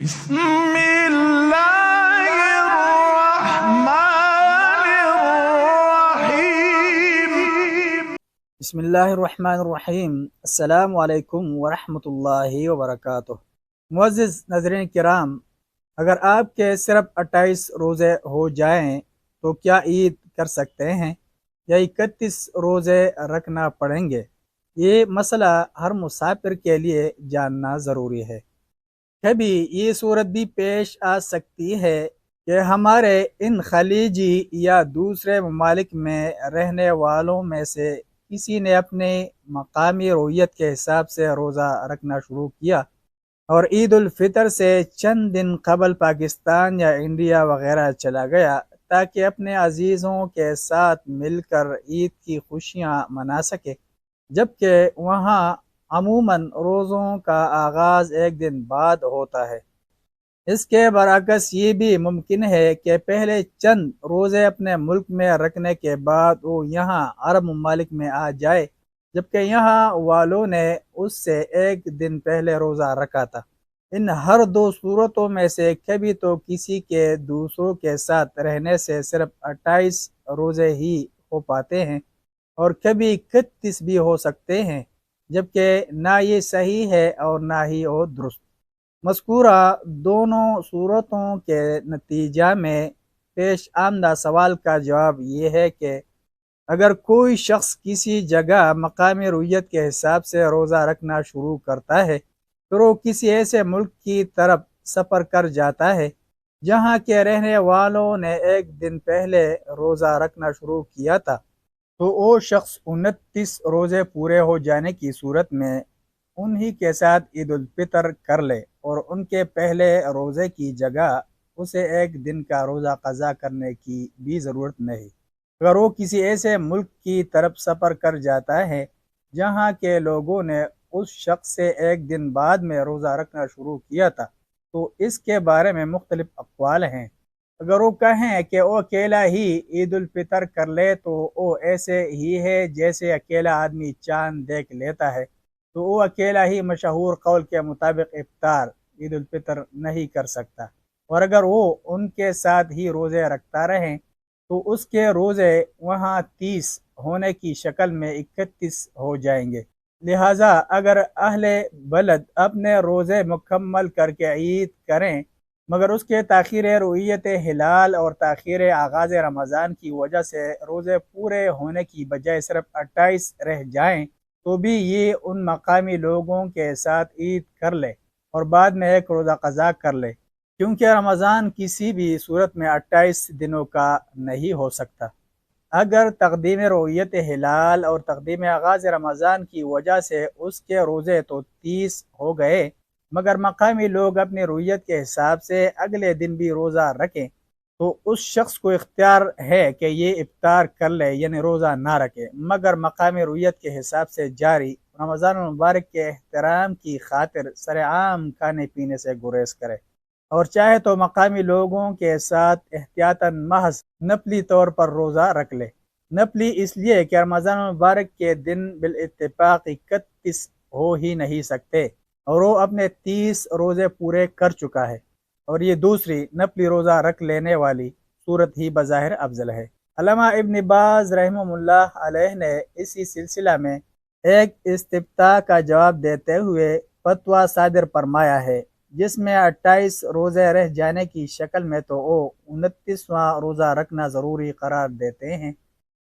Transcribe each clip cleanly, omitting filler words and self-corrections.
بسم اللہ الرحمن الرحیم۔ بسم اللہ الرحمن الرحیم۔ السلام علیکم ورحمۃ اللہ وبرکاتہ۔ معزز ناظرین کرام، اگر آپ کے صرف 28 روزے ہو جائیں تو کیا عید کر سکتے ہیں یا 31 روزے رکھنا پڑیں گے؟ یہ مسئلہ ہر مسافر کے لیے جاننا ضروری ہے۔ کبھی یہ صورت بھی پیش آ سکتی ہے کہ ہمارے ان خلیجی یا دوسرے ممالک میں رہنے والوں میں سے کسی نے اپنے مقامی رویت کے حساب سے روزہ رکھنا شروع کیا اور عید الفطر سے چند دن قبل پاکستان یا انڈیا وغیرہ چلا گیا تاکہ اپنے عزیزوں کے ساتھ مل کر عید کی خوشیاں منا سکے، جبکہ وہاں عموماً روزوں کا آغاز ایک دن بعد ہوتا ہے۔ اس کے برعکس یہ بھی ممکن ہے کہ پہلے چند روزے اپنے ملک میں رکھنے کے بعد وہ یہاں عرب ممالک میں آ جائے، جبکہ یہاں والوں نے اس سے ایک دن پہلے روزہ رکھا تھا۔ ان ہر دو صورتوں میں سے کبھی تو کسی کے دوسروں کے ساتھ رہنے سے صرف 28 روزے ہی ہو پاتے ہیں اور کبھی 31 بھی ہو سکتے ہیں، جبکہ نہ یہ صحیح ہے اور نہ ہی وہ درست۔ مذکورہ دونوں صورتوں کے نتیجہ میں پیش آمدہ سوال کا جواب یہ ہے کہ اگر کوئی شخص کسی جگہ مقامی رویت کے حساب سے روزہ رکھنا شروع کرتا ہے، پھر وہ کسی ایسے ملک کی طرف سفر کر جاتا ہے جہاں کے رہنے والوں نے ایک دن پہلے روزہ رکھنا شروع کیا تھا، تو وہ شخص 29 روزے پورے ہو جانے کی صورت میں انہی کے ساتھ عید الفطر کر لے اور ان کے پہلے روزے کی جگہ اسے ایک دن کا روزہ قضا کرنے کی بھی ضرورت نہیں۔ اگر وہ کسی ایسے ملک کی طرف سفر کر جاتا ہے جہاں کے لوگوں نے اس شخص سے ایک دن بعد میں روزہ رکھنا شروع کیا تھا تو اس کے بارے میں مختلف اقوال ہیں۔ اگر وہ کہیں کہ وہ اکیلا ہی عید الفطر کر لے تو وہ ایسے ہی ہے جیسے اکیلا آدمی چاند دیکھ لیتا ہے، تو وہ اکیلا ہی مشہور قول کے مطابق افطار عید الفطر نہیں کر سکتا، اور اگر وہ ان کے ساتھ ہی روزے رکھتا رہے تو اس کے روزے وہاں 30 ہونے کی شکل میں 31 ہو جائیں گے۔ لہٰذا اگر اہل بلد اپنے روزے مکمل کر کے عید کریں مگر اس کے تاخیر رؤیت ہلال اور تاخیر آغاز رمضان کی وجہ سے روزے پورے ہونے کی بجائے صرف 28 رہ جائیں، تو بھی یہ ان مقامی لوگوں کے ساتھ عید کر لے اور بعد میں ایک روزہ قضا کر لے، کیونکہ رمضان کسی بھی صورت میں 28 دنوں کا نہیں ہو سکتا۔ اگر تقدیم رؤیت ہلال اور تقدیم آغاز رمضان کی وجہ سے اس کے روزے تو 30 ہو گئے مگر مقامی لوگ اپنی رؤیت کے حساب سے اگلے دن بھی روزہ رکھیں، تو اس شخص کو اختیار ہے کہ یہ افطار کر لے یعنی روزہ نہ رکھے، مگر مقامی رؤیت کے حساب سے جاری رمضان المبارک کے احترام کی خاطر سرعام کھانے پینے سے گریز کرے، اور چاہے تو مقامی لوگوں کے ساتھ احتیاطاً محض نفلی طور پر روزہ رکھ لے۔ نفلی اس لیے کہ رمضان المبارک کے دن بالاتفاق 31 ہو ہی نہیں سکتے اور وہ اپنے 30 روزے پورے کر چکا ہے، اور یہ دوسری نفلی روزہ رکھ لینے والی صورت ہی بظاہر افضل ہے۔ علامہ ابن باز رحمہ اللہ علیہ نے اسی سلسلہ میں ایک استفتاء کا جواب دیتے ہوئے فتویٰ صادر فرمایا ہے جس میں 28 روزے رہ جانے کی شکل میں تو وہ 29واں روزہ رکھنا ضروری قرار دیتے ہیں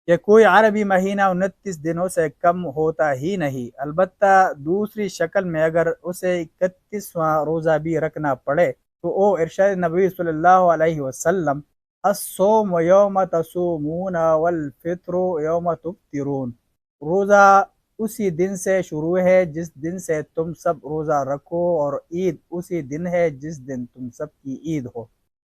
کہ کوئی عربی مہینہ 29 دنوں سے کم ہوتا ہی نہیں، البتہ دوسری شکل میں اگر اسے 31واں روزہ بھی رکھنا پڑے تو وہ ارشاد نبی صلی اللہ علیہ وسلم الصوم یوم تصومون والفطر یوم تفطرون، روزہ اسی دن سے شروع ہے جس دن سے تم سب روزہ رکھو اور عید اسی دن ہے جس دن تم سب کی عید ہو۔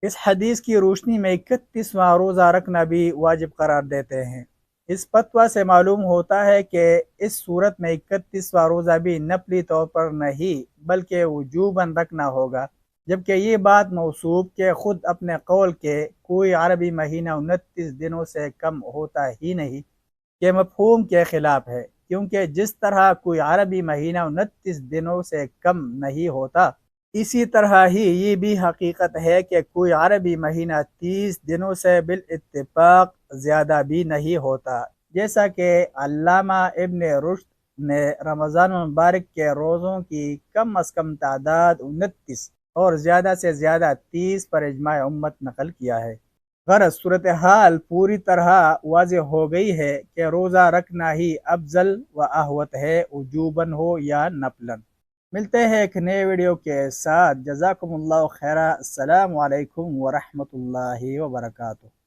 اس حدیث کی روشنی میں 31واں روزہ رکھنا بھی واجب قرار دیتے ہیں۔ اس فتویٰ سے معلوم ہوتا ہے کہ اس صورت میں 31واں روزہ بھی نفلی طور پر نہیں بلکہ وجوباً رکھنا ہوگا، جبکہ یہ بات موصوف کہ خود اپنے قول کے کوئی عربی مہینہ 29 دنوں سے کم ہوتا ہی نہیں کے مفہوم کے خلاف ہے، کیونکہ جس طرح کوئی عربی مہینہ 29 دنوں سے کم نہیں ہوتا، اسی طرح ہی یہ بھی حقیقت ہے کہ کوئی عربی مہینہ 30 دنوں سے بالاتفاق زیادہ بھی نہیں ہوتا، جیسا کہ علامہ ابن رشد نے رمضان المبارک کے روزوں کی کم از کم تعداد 29 اور زیادہ سے زیادہ 30 پر اجماع امت نقل کیا ہے۔ غرض صورتحال پوری طرح واضح ہو گئی ہے کہ روزہ رکھنا ہی افضل و احوط ہے، وجوباً ہو یا نفلاً۔ ملتے ہیں ایک نئے ویڈیو کے ساتھ۔ جزاکم اللہ خیرہ۔ السلام علیکم ورحمۃ اللہ وبرکاتہ۔